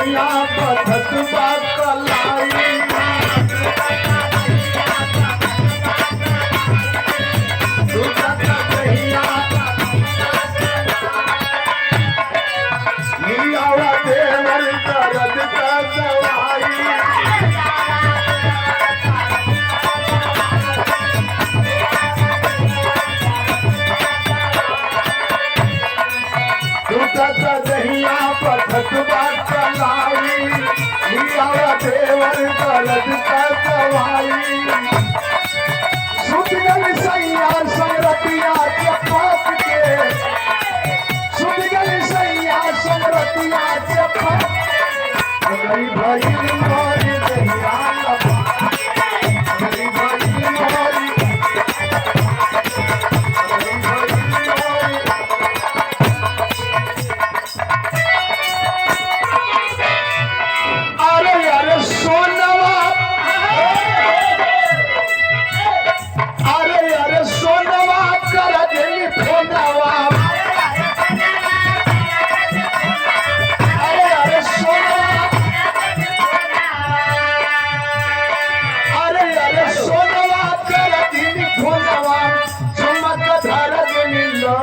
दहिया पथत बा कलाई टूटत दहिया लियावा देवर दर्द का दवाई टूटत दहिया पथत बा कलाई लियावा देवर दर्द का दवाई सुत गई सैया संगरतिया चपात के सुत गई सैया संगरतिया चपात गई भाई मोरी दहिया गई भाई मोरी अरे अरे सोनवा अरे अरे सोनवा कर देली फोनवा अरे अरे सोनवा अरे अरे सोनवा कर देली फोनवा चमक धर देली लो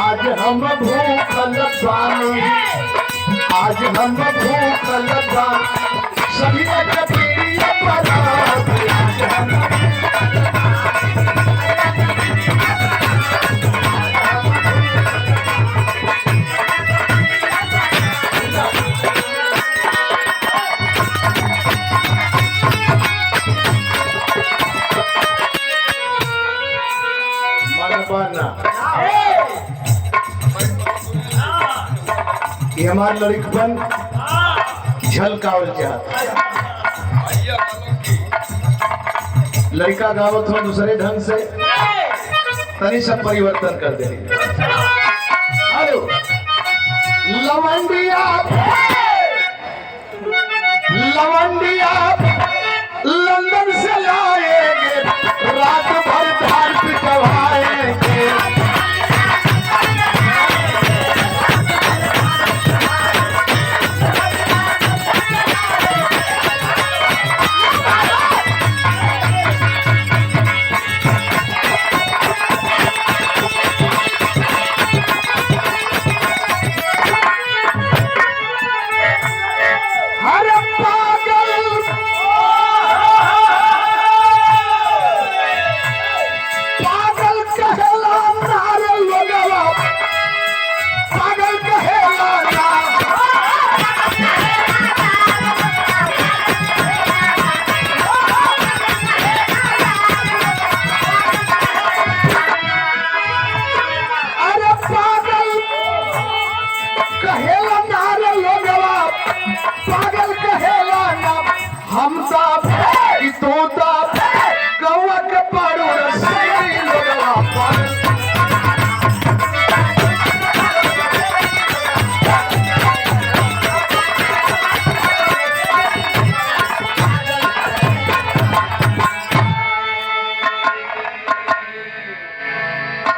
आज हम भूखल बानी आज हम भूखल बानी सभी कपीरिया परा आज हम ये हमारे लड़कपन झलकावल चाहता लड़का गावत हो दूसरे ढंग से तनी सब परिवर्तन कर दे हेलो लवंडिया लवंडिया लंदन से लाएंगे रात भर धार पिटवाएंगे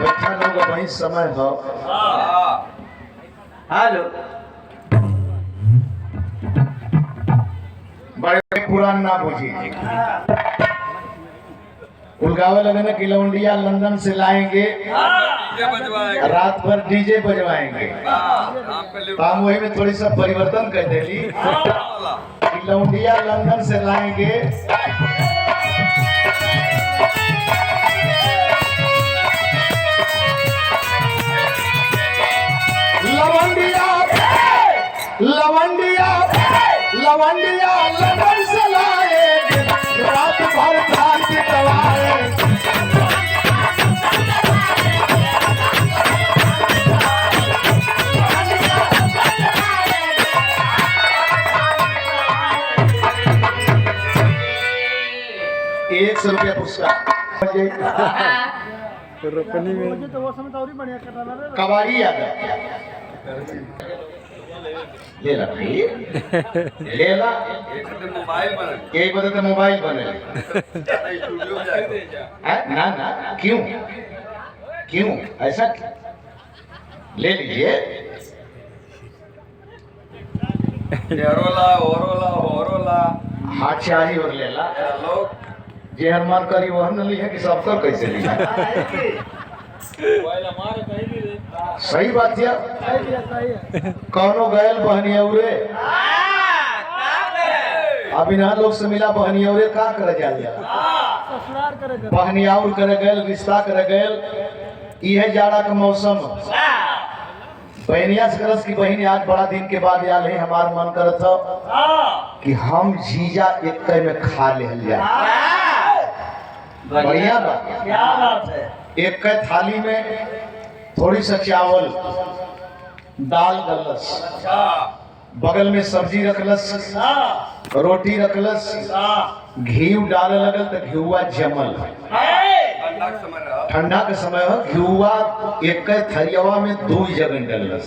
समय हो हेलो बड़े पुरान ना पूछिए उलगावे लगे ना कि लौंडिया लंदन से लाएंगे रात भर डीजे बजवाएंगे तो हम वही में थोड़ी सा परिवर्तन कर देली कि लौंडिया लंदन से लाएंगे लवंडिया लवंडिया लवंडिया लंदन से लाएंगे रात भर धार पिटवाएंगे ₹100 पुरस्कार कबाड़ी याद ले ला ले ला एक बजे मोबाइल बने ना ना क्यों क्यों ऐसा ले लीजिए एरोला ओरोला ओरोला हाथ चाही और लेला लोग जे हनुमान करी वह न ली है कि सब कर कैसे ली सही बात है कौनो गैल बहनी औरे अभी ना लोग से मिला बहनी औरे का करे जा बहनी और करे गैल रिश्ता करे गैल यह जाड़ा का मौसम बहनिया से करस की बहनी आज बड़ा दिन के बाद आल है हमार मन करत हो कि हम जीजा एक में खा ले बढ़िया बात क्या बात है। एक थाली में थोड़ी सा चावल दाल गलस बगल में सब्जी रखलस रोटी रखलस घी डाले लगल तो घिउआ जमल ठंडा के समय हो घिउआ एक थरियावा में 2 जगह डलस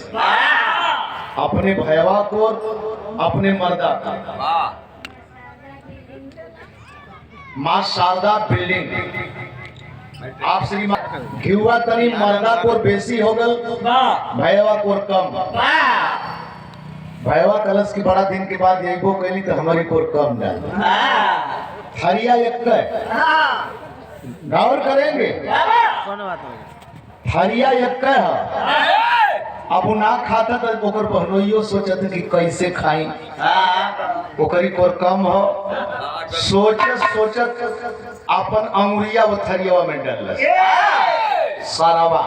अपने भयवा को अपने मर्दा का माँ शारदा बिल्डिंग आप श्रीमान घिउआ तनी मर्दा को बेसी हो गल भयवा को कम भयवा कलश की बड़ा दिन के बाद एगो कैली तो हमारी को कम डाल थरिया एक गौर करेंगे थरिया एक अब ना खाता तो ओकर बहनोइयो सोचत कि कैसे खाई ओकरी कोर कम हो सोचत अपन अंगुरिया वो थरियावा में डलस सारावा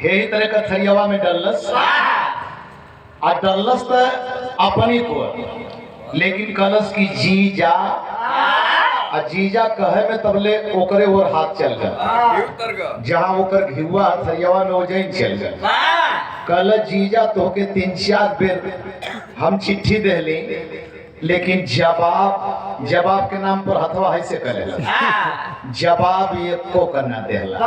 यही तरह का थरियावा में डलस आ डलस तो अपनी को लेकिन कलश की जीजा आ जीजा कहे में तबले ओकरे और हाथ चल गया जहाँ ओकर घिउआ थरियावा में हो जाए चल गया कल जीजा तो के 3-4 बेर हम चिट्ठी देली लेकिन जवाब के नाम पर हथवा है से करेला जवाब एको करना देला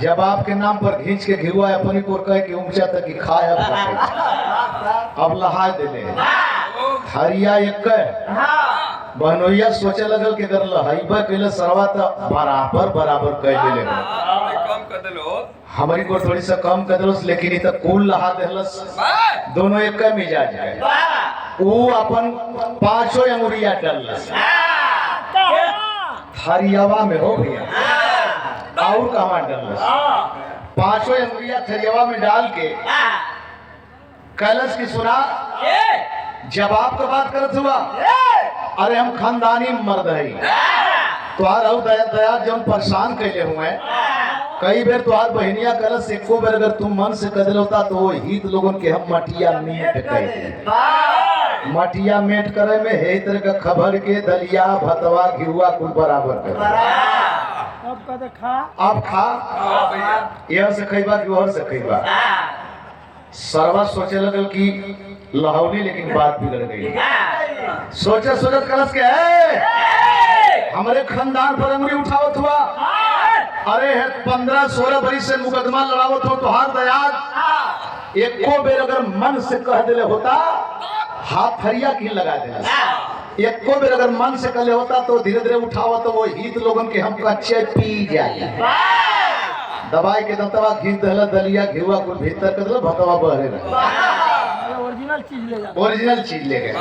जवाब के नाम पर घींच के घिउआ अपनी को कह के ऊंचा तक कि खाए अब लहा देले थरिया एक बहनोइया सोचे लगल के कर लहाइबा कैले सरवा त बराबर कह देले कम कर देलो हमारी को थोड़ी सा कम कर देलस लेकिन इ त कुल लहा देलस दोनों एक मिजाज है वो अपन 5 अंगुरिया डलस थरियावा में हो गया और कहाँ डलस 5 अंगुरिया थरियावा में डाल के कैलस की सुना जवाब का बात करत हुआ अरे हम खानदानी मर्द है तुहार दया जब परेशान कैले हुए कई बेर तुहार बहनिया करस एको बेर अगर तुम मन से कर होता तो वो हित लोगन के हम मटिया मेट कहते मटिया मेट करे में हे तरह का खबर के दलिया भतवा घिउआ कुल बराबर कर अब खा यह से खैबा कि और से खैबा सरवा सोचे लगल कि लहौली लेकिन बात बिगड़ गई सोचत कलश के हमारे खानदान पर अंगुली उठावत हुआ अरे 15-16 बरिस से मुकदमा लड़ावत हो तुहार दयाद एको बेर अगर मन से कह दिले होता हाथ थरिया की लगा देना एको बेर अगर मन से कहले होता तो धीरे धीरे उठावत तो वो हित लोगन के हम कच्चे पी जाए दवाई के दंतवा घी दहला दलिया घिउआ को भीतर कर दल भतवा बहरे रहे ओरिजिनल चीज ले गए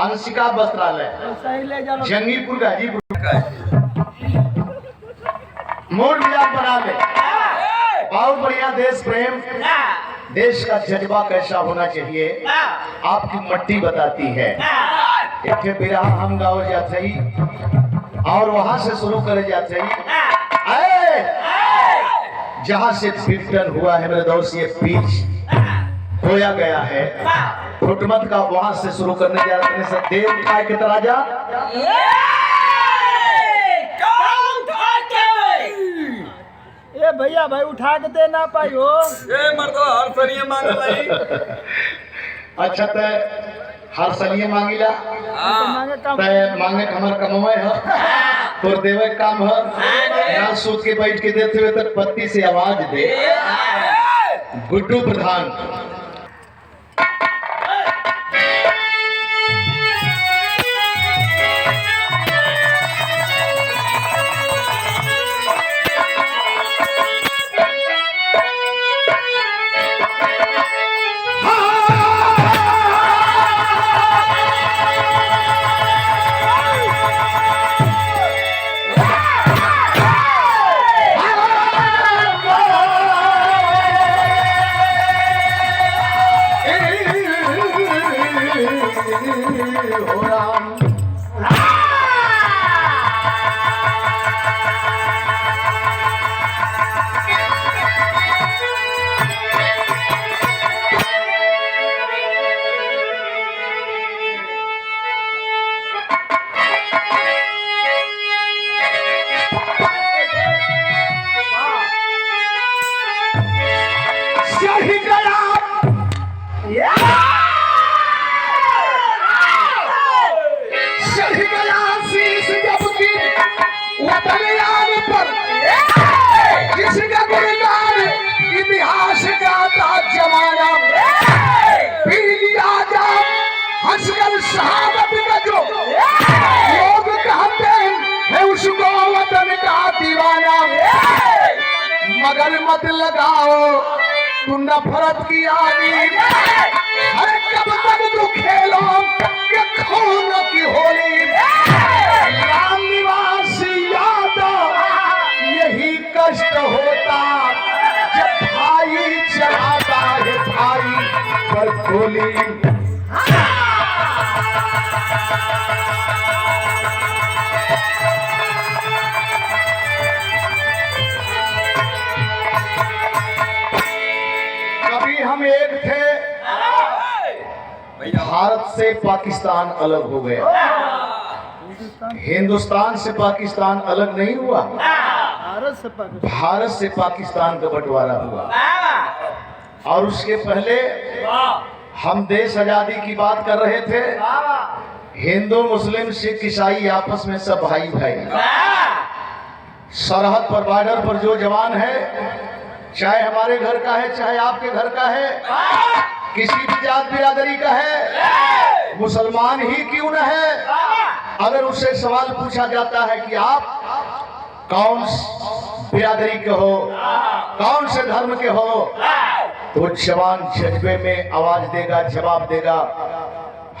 अंशिका वस्त्रालय जंगीपुर गाजीपुर का मोड़ मिलाप बना ले बहुत बढ़िया देश प्रेम देश का जज्बा कैसा होना चाहिए आपकी मट्टी बताती है एक बिरहा हम गाँव जाते ही और वहां से शुरू करे जाते ही जहां से कीर्तन हुआ है मेरे दोस्त ये पीछ खोया गया है फुटमत का वहां से शुरू करने जा रहे हैं देव उठाए के तराजा ए भैया भाई उठा के दे ना पाई हो ए मर्दवा हर सरिये मांग लई अच्छा ते हर सलिए मांगिला ते मांगे हमर कमवे हो तोर देवे काम हो ना सोच के बैठ के देते हुए तक पत्ती से आवाज दे गुड्डू प्रधान हाँ चढ़ गया चढ़ गया शीश जबकि वतन यार पर जिसका गुणगान इतिहास गाता जमाना पी लिया जा हंसकर शहादत का जो लोग कहते हैं उसको वतन का दीवाना मगर मत लगाओ तू नफरत की आगी अरे कब तक तू खेलो कि खून की होली राम निवासी यादव यही कष्ट होता जब भाई चढ़ाता है भाई पर गोली कभी हम एक थे भारत से पाकिस्तान अलग हो गया हिंदुस्तान से पाकिस्तान अलग नहीं हुआ भारत से पाकिस्तान का बंटवारा हुआ और उसके पहले हम देश आजादी की बात कर रहे थे हिंदू मुस्लिम सिख ईसाई आपस में सब भाई भाई सरहद पर बॉर्डर पर जो जवान है चाहे हमारे घर का है चाहे आपके घर का है किसी भी जात बिरादरी का है मुसलमान ही क्यों न है अगर उससे सवाल पूछा जाता है कि आप कौन बिरादरी के हो कौन से धर्म के हो तो जवान जज्बे में आवाज देगा जवाब देगा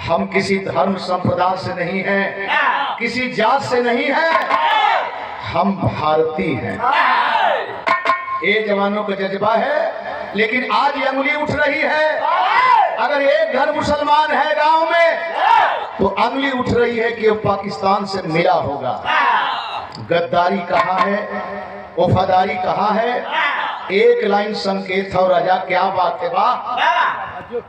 हम किसी धर्म संप्रदाय से नहीं हैं किसी जात से नहीं है हम भारतीय हैं ये जवानों का जज्बा है लेकिन आज ये अंगुली उठ रही है अगर एक घर मुसलमान है गांव में तो अंगुली उठ रही है कि वो पाकिस्तान से मिला होगा गद्दारी कहाँ है वफादारी कहाँ है एक लाइन संकेत और राजा क्या बात है वाह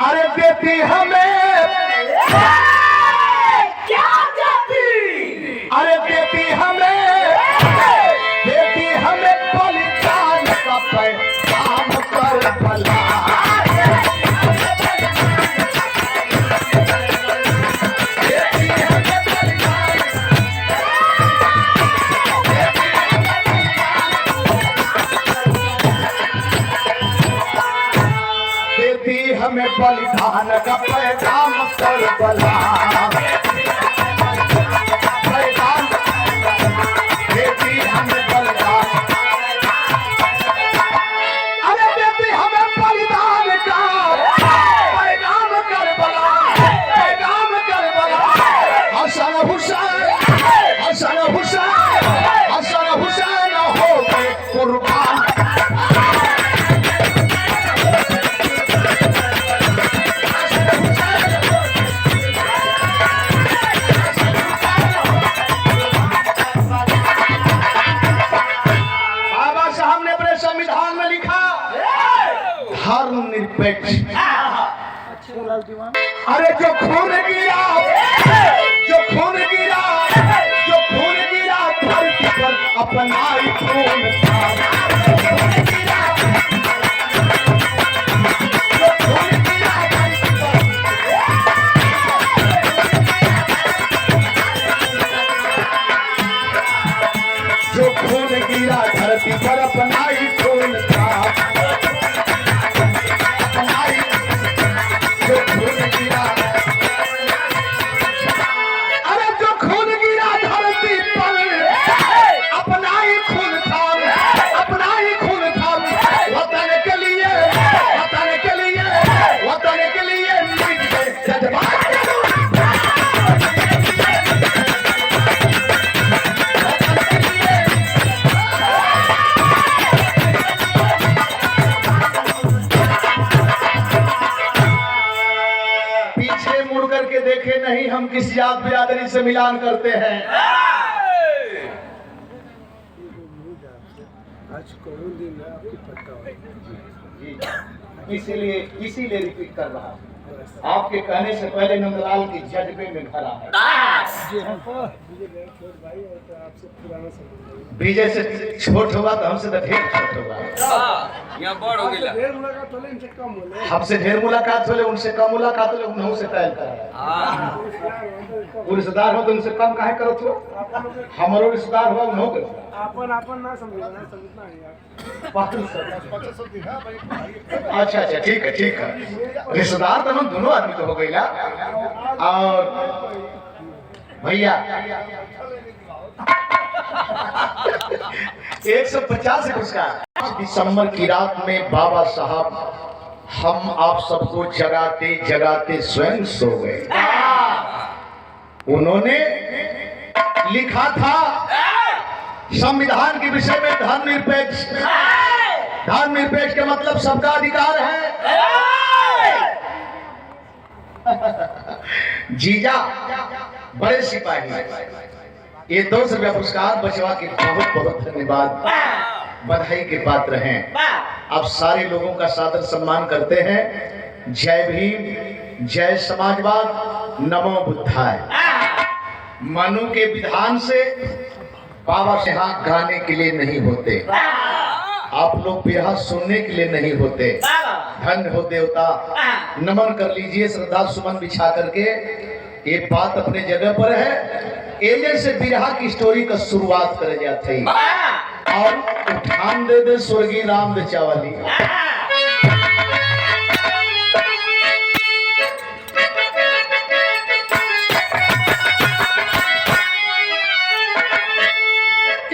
अरे देती हमें क्या देती अरे देती हमें बलिदान का पैगाम कर भला हमें बलिदान का पैगाम कर बला पैगाम देती हमें बलिदान अरे देती हमें बलिदान का पैगाम कर बला पैगाम कर बला हसन हुसैन हसन हुसैन हसन हुसैन हो गए कुर्बान धर्मनिरपेक्ष अरे जो खून गिरा धरती पर अपना ही खून जो खून गिरा धरती पर अपना ही खून था अरे जो खून गिरा धरती पर अपना ही खून था अपना ही खून था वतन के लिए जज्बात करके देखे नहीं हम किस जात बिरादरी से मिलान करते हैं आज कौन दिन है आपकी पता इसीलिए रिपीट कर रहा हूँ। आपके कहने से पहले नंदलाल की जज्बे में भरा है। विजय से छोट हुआ तो हमसे तो ढेर छोट हुआ। यहाँ बड़ हो गया हमसे ढेर मुलाकात होले, उनसे कम मुलाकात होले, उन्हों से तय करा। वो रिश्तेदार हो तो उनसे कम काहे करत हो? हमारो रिश्तेदार हुआ उन्हों के अपन ना समझना है यार। अच्छा ठीक है रिश्तेदार तो हम दोनों आदमी तो हो गई ना। और भैया 150 पुरस्कार। दिसंबर की रात में बाबा साहब हम आप सबको जगाते जगाते स्वयं सो गए। उन्होंने लिखा था संविधान के विषय में धर्मनिरपेक्ष। धर्मनिरपेक्ष के मतलब सबका अधिकार है। जीजा बड़े सिपाही ये 200 रुपया पुरस्कार बचवा के बहुत बहुत धन्यवाद, बधाई के पात्र हैं। अब सारे लोगों का सादर सम्मान करते हैं। जय भीम, जय समाजवाद, नमो बुद्धाय। मनु के विधान से बाबा से हाथ गाने के लिए नहीं होते, आप लोग बिरहा सुनने के लिए नहीं होते। धन्य हो देवता, नमन कर लीजिए श्रद्धा सुमन बिछा करके। ये बात अपने जगह पर है। एजे से बिरहा की स्टोरी का शुरुआत कर जाते और उठान दे स्वर्गीय राम बेचावाली।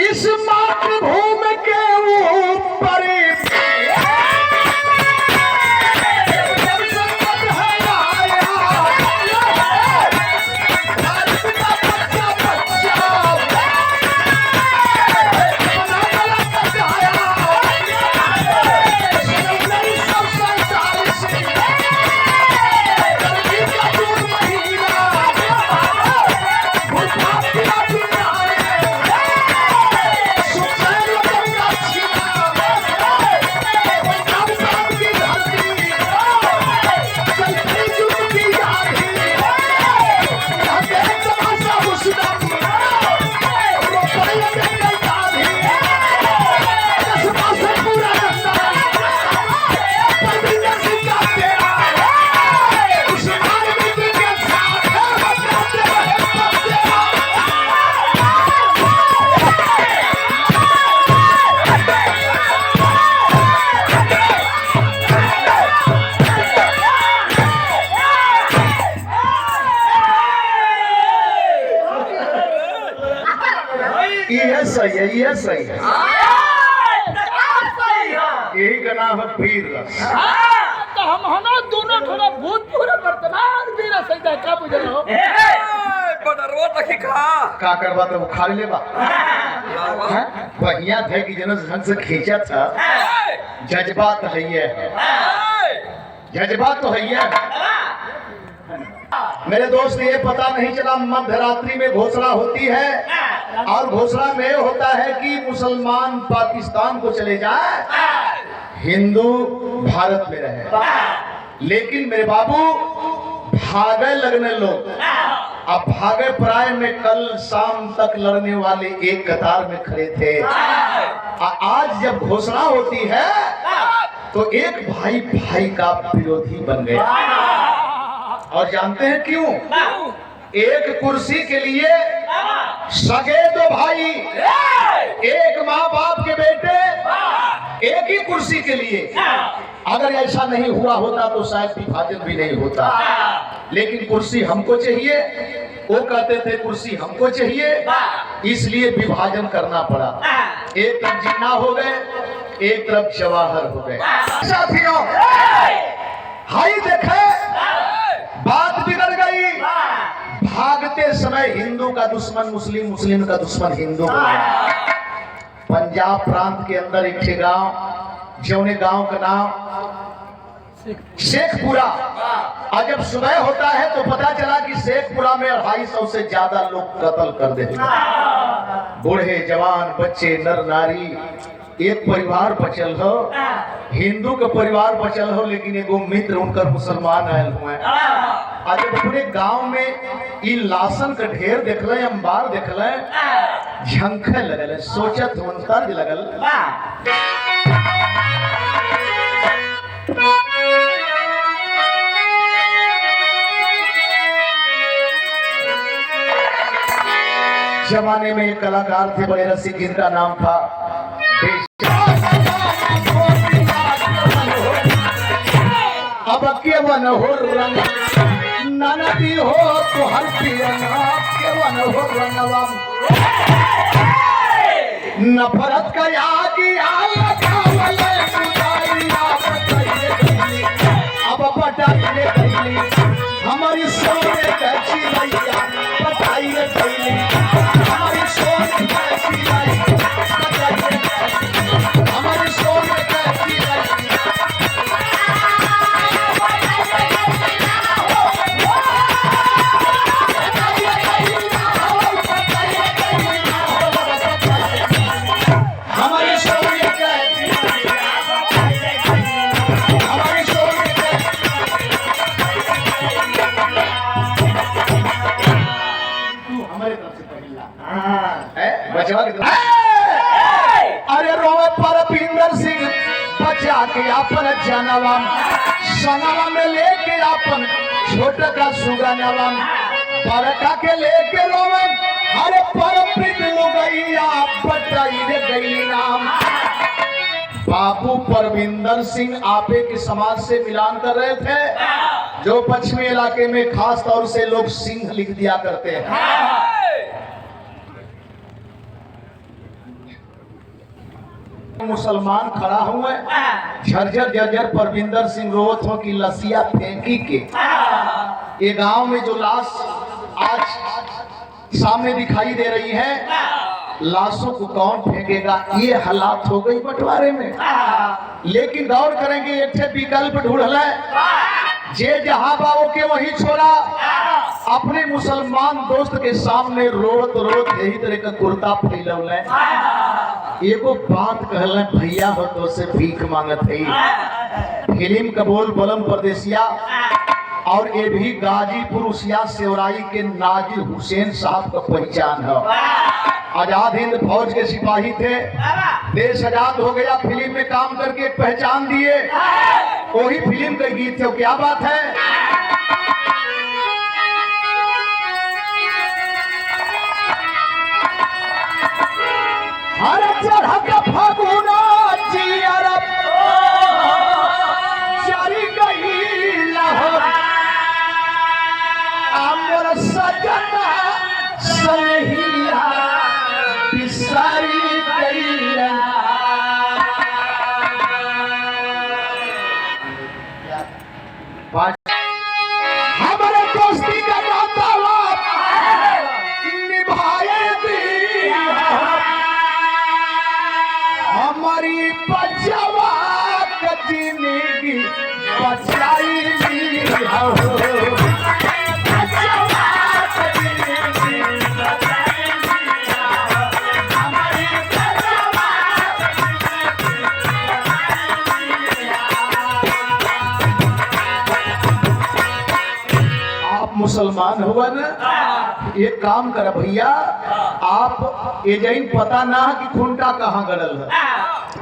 इस मातृभूमि के ऊपर ये सही है। यही का नाम है वीर रस। तो हम दोनों थोड़ा भूतपूर्व वर्तमान वीर सही है। क्या बुझे हो? बडरवा तकी का करवा तो खा ले बा बढ़िया थे कि जनस ढंग से खींचा था। जज्बात है ये, जज्बात तो है ये। मेरे दोस्त ये पता नहीं चला मध्य रात्रि में घोषणा होती है और घोषणा में होता है कि मुसलमान पाकिस्तान को चले जाए, हिंदू भारत में रहे। लेकिन मेरे बाबू भागे लगने लोग अब भागे प्राय में कल शाम तक लड़ने वाले एक कतार में खड़े थे। आज जब घोषणा होती है तो एक भाई भाई का विरोधी बन गया। और जानते हैं क्यों? एक कुर्सी के लिए सगे दो भाई, एक माँ बाप के बेटे एक ही कुर्सी के लिए। अगर ऐसा नहीं हुआ होता तो शायद विभाजन भी नहीं होता। लेकिन कुर्सी हमको चाहिए, वो कहते थे कुर्सी हमको चाहिए, इसलिए विभाजन करना पड़ा। एक तरफ जिन्ना हो गए, एक तरफ जवाहर हो गए। साथियों हाई देखे बात बिगड़ गई। भागते समय हिंदू का दुश्मन मुस्लिम, मुस्लिम का दुश्मन हिंदू हो गया। पंजाब प्रांत के अंदर एक गांव, जौने गांव का नाम शेखपुरा। और जब सुबह होता है तो पता चला कि शेखपुरा में 250 से ज्यादा लोग कत्ल कर देते। बूढ़े जवान बच्चे नर नारी एक परिवार बचल हो, हिंदू का परिवार बचल हो, लेकिन एगो मित्र उनकर मुसलमान आयल हुए। आज जब पूरे गांव में इ लाशन का ढेर देखले, अंबार देखले, झंखे लगल, सोचत तर्ज लगल। जमाने में एक कलाकार थे बड़े रसिक, जिनका नाम था अब के वन हो रंग ननदी हो तो हर के वन हो रंगवा नफरत का याद अब पटाइले कैली हमारी सोने कैसी भैया पटाइले कैली हमारी सोने कैसी हमारी सोने कैसी अरे रोवे परविंदर सिंह बचा के अपन जनवा सनवा में लेके अपन छोटा का सुगनवा बड़का के लेके रोवे अरे परप्रीत लुगैया बटाई रे गई नाम। बाबू परविंदर सिंह आपे के समाज से मिलान कर रहे थे, जो पश्चिमी इलाके में खास तौर से लोग सिंह लिख दिया करते हैं। मुसलमान खड़ा हुए, झरझर जर्जर परविंदर सिंह रोवत हो कि लसिया फेंकी के ये गांव में जो लाश आज सामने दिखाई दे रही है, लाशों को कौन फेंकेगा, ये हालात हो गई बंटवारे में। लेकिन गौर करेंगे एक विकल्प ढूंढ ले, जे जहां बाबू के वही छोड़ा अपने मुसलमान दोस्त के सामने रोत रोत यही तरह का कुर्ता फैलौले। एगो बात कहले भैया हो तो से भीख मांगत है। फिल्म का बोल बलम परदेसिया और ये भी गाजीपुर उसिया सेवराई के नाजिर हुसैन साहब का पहचान है। आजाद हिंद फौज के सिपाही थे, देश आजाद हो गया, फिल्म में काम करके पहचान दिए, वही फिल्म का गीत थे। क्या बात है, हर चढ़ का फागुना जियरब चरी गई लहर अमर सजना सनहिया बिसारी गई। हमारे दोस्ती का नाता निभाए दी हमारी बचवा जिंदगी बचाई आप मुसलमान हुआ ना, एक काम कर भैया, आप एजेंट पता ना कि खूंटा कहाँ गड़ल है,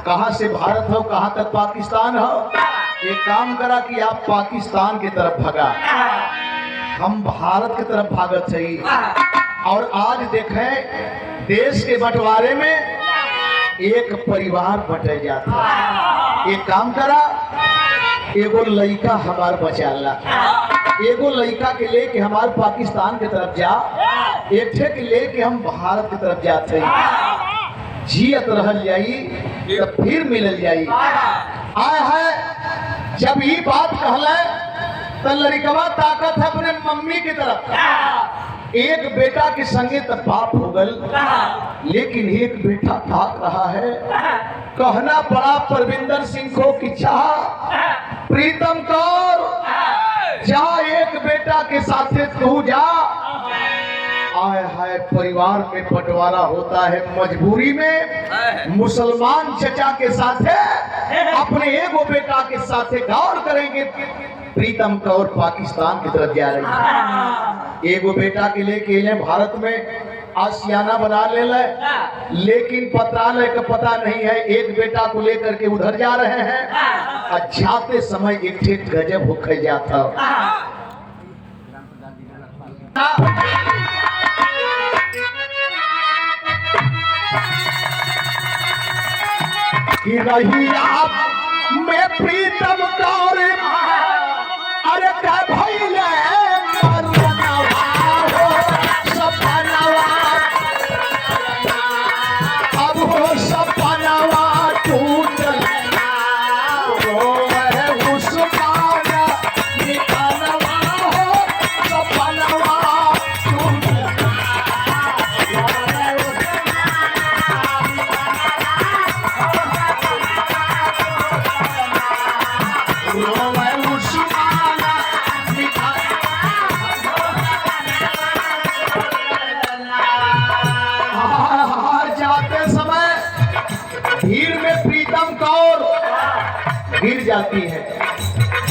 कहाँ से भारत हो कहाँ तक पाकिस्तान हो। एक काम करा कि आप पाकिस्तान की तरफ भगा, हम भारत की तरफ भागत चाहिए। और आज देखें देश के बंटवारे में एक परिवार बटे जाता। एक काम करा, एगो लड़का हमार बचाला, एगो लड़का के लेके हमार पाकिस्तान की तरफ जा, एक के लेके हम भारत की तरफ जाते हैं। जियत रहल जाई तो फिर मिलल जाई। आय है जब ये बात कहले तो लड़कवा ताकत है अपने मम्मी की तरफ। एक बेटा के संगे तो बाप हो गल, लेकिन एक बेटा ताक रहा है। कहना पड़ा परविंदर सिंह को कि चाह प्रीतम कौर जा, एक बेटा के साथे तू जा आय हाय परिवार में बंटवारा होता है मजबूरी में। मुसलमान चचा के साथ अपने एगो बेटा के साथ गौर करेंगे। प्रीतम कौर पाकिस्तान की तरफ जा रही है, एगो बेटा के लेके ले भारत में आशियाना बना ले, लेकिन पत्रालय का पता नहीं है। एक बेटा को लेकर के उधर जा रहे हैं और जाते समय एक ठेठ गजब होके जाता कि रही आप मैं प्रीतम कौर अरे क्या भइले मरनवा हो सपनवा, अब हो सपनवा टूटल रोए उस्मान निकलवा हो सपनवा टूटल भीड़ में प्रीतम कौर गिर जाती है।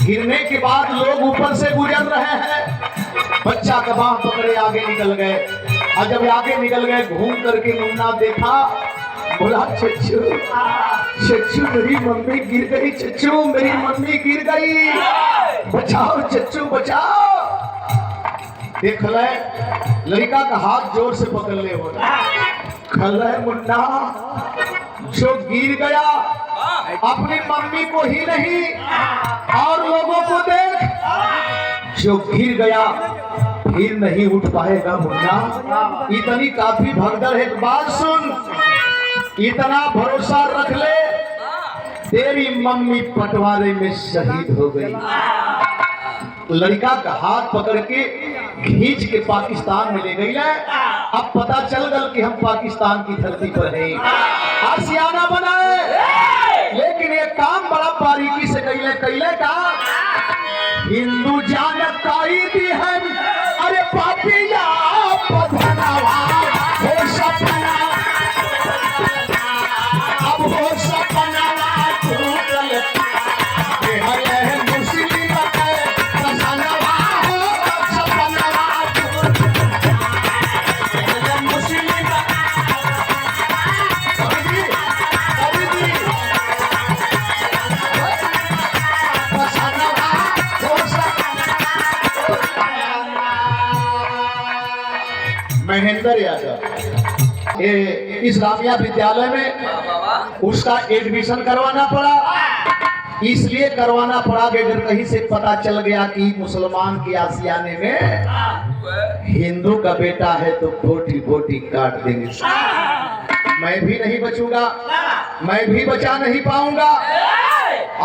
गिरने के बाद लोग ऊपर से गुजर रहे हैं। बच्चा का बाह पकड़े आगे निकल गए और जब आगे निकल गए घूम करके मुन्ना देखा, बोला चच्चू चच्चू मेरी मम्मी गिर गई, चच्चू मेरी मम्मी गिर गई, बचाओ चच्चू बचाओ। देख ले लड़का का हाथ जोर से पकड़ ले, बोला खल मुन्ना जो गिर गया अपनी मम्मी को ही नहीं और लोगों को देख, जो गिर गया फिर नहीं उठ पाएगा मुन्ना। इतनी काफी भगदड़ है। बात सुन, इतना भरोसा रख ले, तेरी मम्मी पटवारे में शहीद हो गई। लड़का का हाथ पकड़ के खींच के पाकिस्तान में ले गई है। अब पता चल गया कि हम पाकिस्तान की धरती पर हैं, आशियाना बनाए, लेकिन ये काम बड़ा बारीकी से कैले का हिंदू जानत कायदी है। अरे पापिया पधनवा हो सपना, अब हो सपना टूटल महेंद्र यादव ये इस्लामिया विद्यालय में उसका एडमिशन करवाना पड़ा। इसलिए करवाना पड़ा कि अगर कहीं से पता चल गया कि मुसलमान के आशियाने में हिंदू का बेटा है तो बोटी बोटी काट देंगे। मैं भी नहीं बचूंगा, मैं भी बचा नहीं पाऊंगा।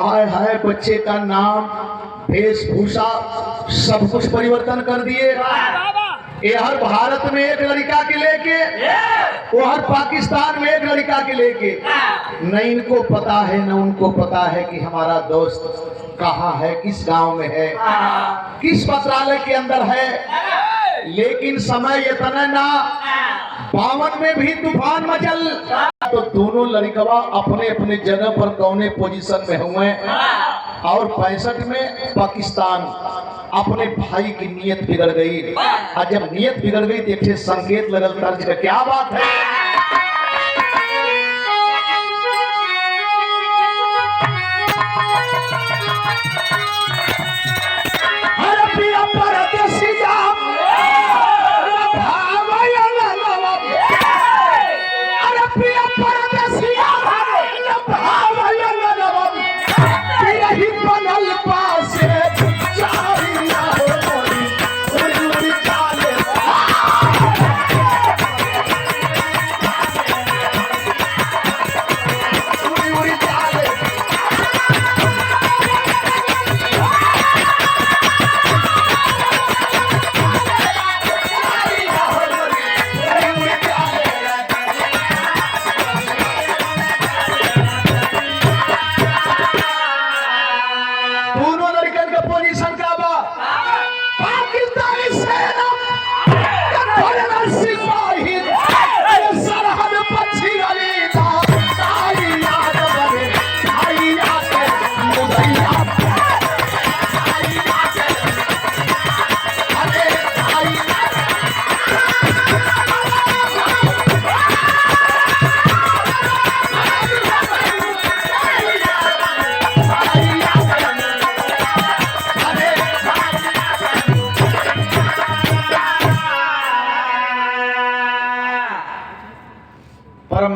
आय हाय बच्चे का नाम वेशभूषा सब कुछ परिवर्तन कर दिए। ये हर भारत में एक लड़का के लेके, वो हर पाकिस्तान में एक लड़का के लेके, न इनको पता है न उनको पता है कि हमारा दोस्त कहाँ है, किस गांव में है, किस पत्रालय के अंदर है। लेकिन समय इतना ना, 52 में भी तूफान मचल तो दोनों लड़कवा अपने अपने जगह पर कौने पोजीशन में हुए और 65 में पाकिस्तान अपने भाई की नीयत बिगड़ गई। और जब नीयत बिगड़ गई तो एक संकेत लगल तर्ज का, क्या बात है।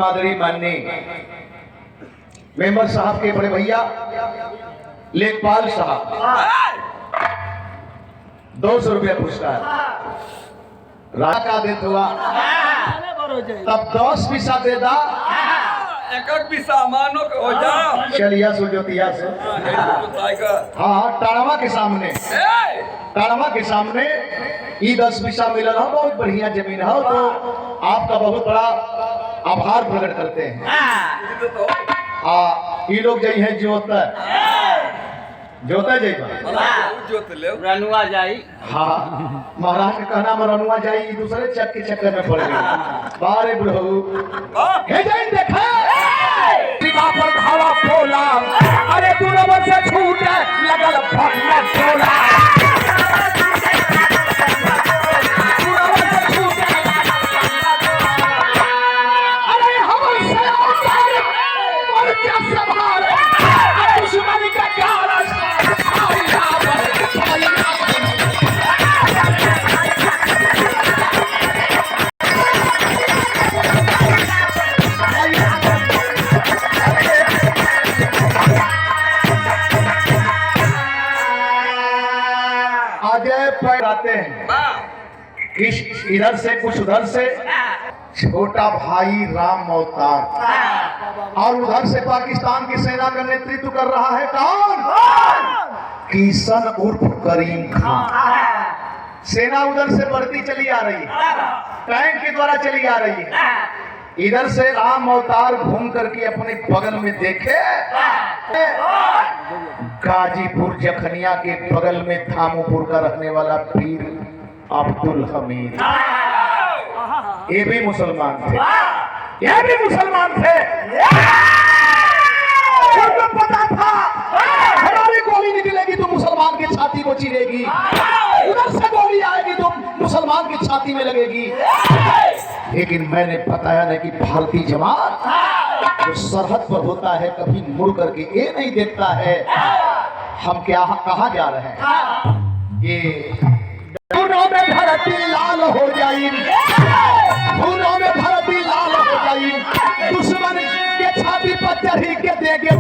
मादरी माननी मेंबर साहब के बड़े भैया लेखपाल साहब 200 रुपया पुरस्कार रात का देत हुआ तब 10 पैसा दे दा एक भी सामानों के हो जा चलिया सो ज्योतिया से हाँ टाणवा के सामने ई 10 पैसा मिलल हो बहुत बढ़िया जमीन हो तो आपका बहुत बड़ा आभार प्रकट करते हैं हाँ ये लोग जई है जोता रनुआ जाई हाँ महाराज के कहना में रनुआ जाई दूसरे चक के चक्कर में पड़ गई बारे बुढ़ऊ हे जैन देखा सीमा पर धावा बोला अरे तू नंबर से छूट लगल फटना छोला अरे हम से और क्या संभाल दुश्मन का क्या आते हैं इधर से कुछ उधर से छोटा भाई राम अवतार और उधर से पाकिस्तान की सेना का नेतृत्व कर रहा है कौन किशन उर्फ करीम खान सेना उधर से बढ़ती चली आ रही है टैंक के द्वारा चली आ रही है इधर से राम अवतार घूम करके अपने बगल में देखे गाजीपुर जखनिया के बगल में थामोपुर का रहने वाला पीर अब्दुल हमीद ये भी मुसलमान थे उनको पता था हमारी गोली निकलेगी तो मुसलमान की छाती को चीरेगी उधर से गोली आएगी तो मुसलमान की छाती में लगेगी लेकिन मैंने बताया ना कि भारतीय जवान जो सरहद पर होता है कभी मुड़ करके ये नहीं देखता है हम क्या कहाँ जा रहे हैं ये खूनों में धरती लाल हो जाई खूनों में धरती लाल हो जाई दुश्मन के छाती पर चढ़ी के देंगे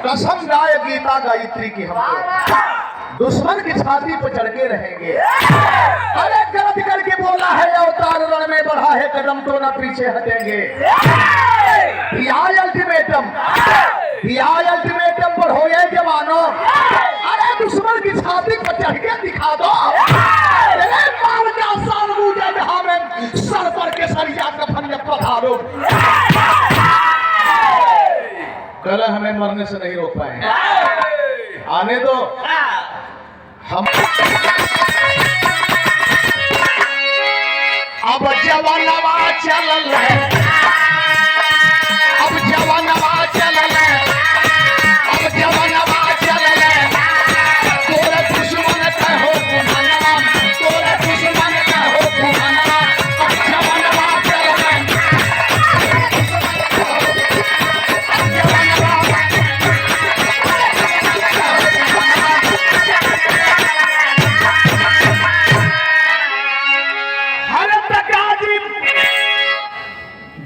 कसम गाय गीता गायत्री की हमको दुश्मन की छाती पर चढ़ के रहेंगे अरे गलत करके बोला है अवतार रण में बढ़ा है कदम तो न पीछे हटेंगे अल्टीमेटम बढ़ो ये जवानों अरे दुश्मन की छाती पर चढ़ के दिखा दो सर पर के सरिया कफन में पधारो कल हमें मरने से नहीं रोक पाएंगे आने दो हम अब जवानवा चलल है अब जवानवा चलल है अब जवानवा चलल है तोरे दुश्मन का हो घुमाना तोरे दुश्मन का हो घुमाना अब जवानवा चलल है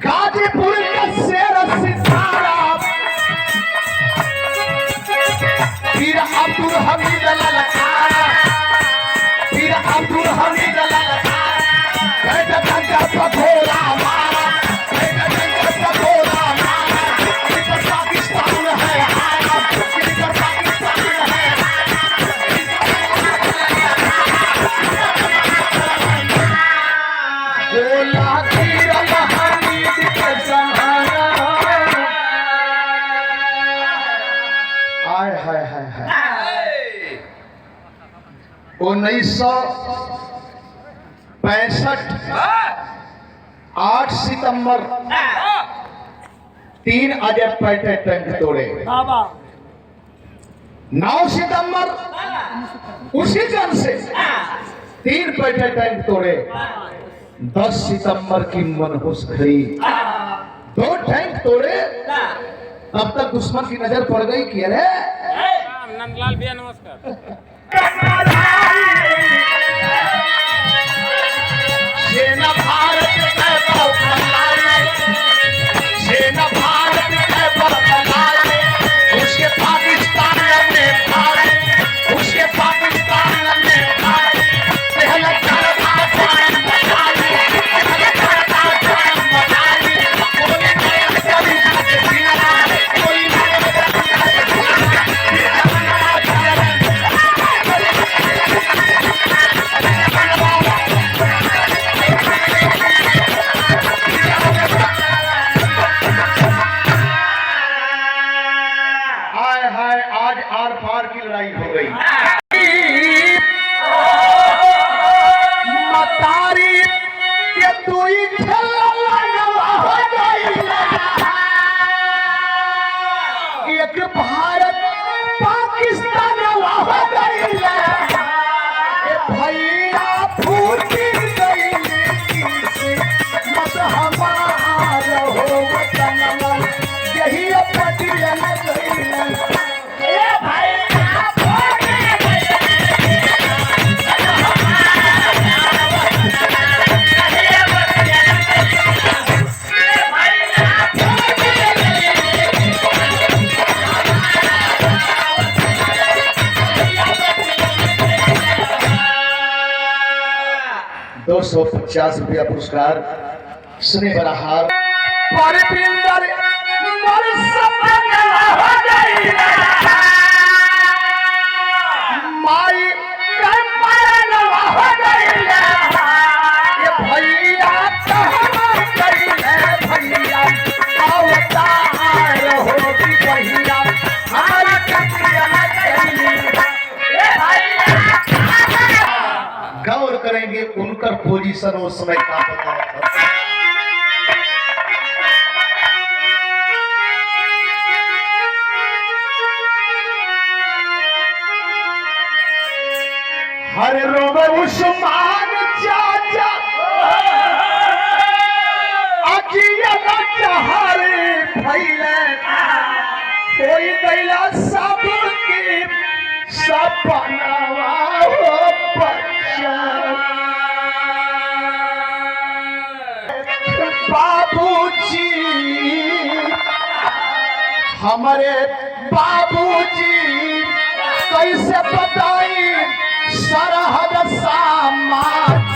गाजीपुर का शेर सितारा पीर अब्दुल हमीद ललकारा पीर अब्दुल हमीद ललकारा बैठ डंका पगोला मारा बैठ डंका पगोला मारा इधर पाकिस्तान है आया इधर पाकिस्तान है गोला तीर हमीद के जमाना आय हाय हाय हाय 1965 8 सितंबर 3 अजय पैटे टैंक तोड़े 9 सितंबर उसी जन से 3 पैटे टैंक तोड़े 10 सितंबर की मनहूस घड़ी 2 टैंक तोड़े तब तक दुश्मन की नजर पड़ गई कि अरे नंदलाल भैया नमस्कार सेना भारत के बौखलाए, सेना भारत के बौखलाए, उसके पाकिस्तान में फाड़े, उसके पाकिस्तान में फाड़े, पहले करता स्वयं बचाई, पहले करता स्वयं बचाई, कोई नहीं कभी जीना, कोई नहीं हाय हाय, आज आर पार की लड़ाई हो गई। मतारी के दुई खेलवा हो गई, एक भारत पाकिस्तान हो गई, भैया फूट गई मत हमारा हो वतन, यही पटियन गई। ₹250 पुरस्कार स्नेह बराहार परविंदर मर सपना हो गई, माई के मरन हो गई, ये भैया कहाँ गई है, भैया अवतार होगी भैया हमारी कटिया गई। गौर करेंगे उनका पोजीशन उस समय का बताया था। हर रोवे उस्मान चाचा अजिया चाहर भैले, कोई दैला सब की सपनावा हो बच्चा, बाबूजी हमारे बाबूजी कैसे बताई सरहद समाचार।